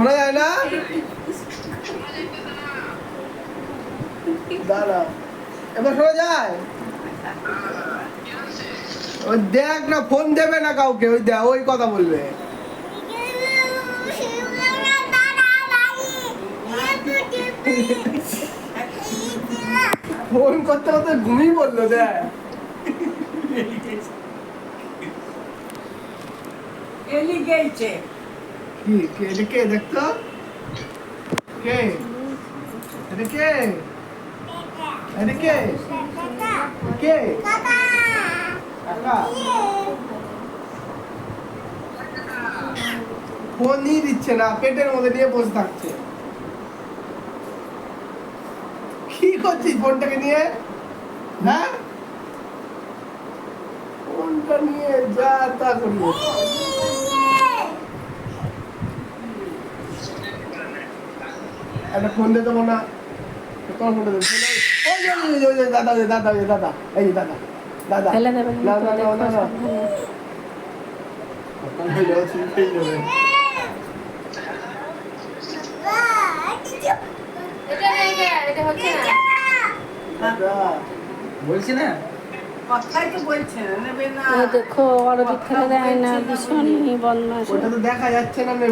শোনা যায় না? দাঁড়া, এবার শোনা যায়? ওই দেখ না, ফোন দেবে না কাউকে, ওই দেখ ওই কথা বলবে। ফোন করতে করতে ঘুমিয়ে পড়লো। দেখ এলি গেছে কি কে, এটা কে দেখতো? কে এটা? কে এটা? কে কে? কাকা ফোন নিয়ে দিচ্ছে না, পেটের মধ্যে নিয়ে বসে থাকছে। কি করছিস ফোনটাকে নিয়ে? হ্যাঁ, ফোনটা নিয়ে যা তা করি। একটা ফোন দিয়ে দেবো না? তোমার ফোনটা দেবো। ওই যে দাদা, দাদা, দাদা, এই যে দাদা, দাদা। ফেলে দেবেন না তো, না না দেখো না না, সাবধানে। ছিনতেই যাবে। এটা হচ্ছে না। দাদা বলছি না কথাই তো বলছে না, নেবে না। এই দেখো, ওর দিক থেকে দেয় না, ভীষণই বদমাশ। ওটা তো দেখা যাচ্ছে না, নেবে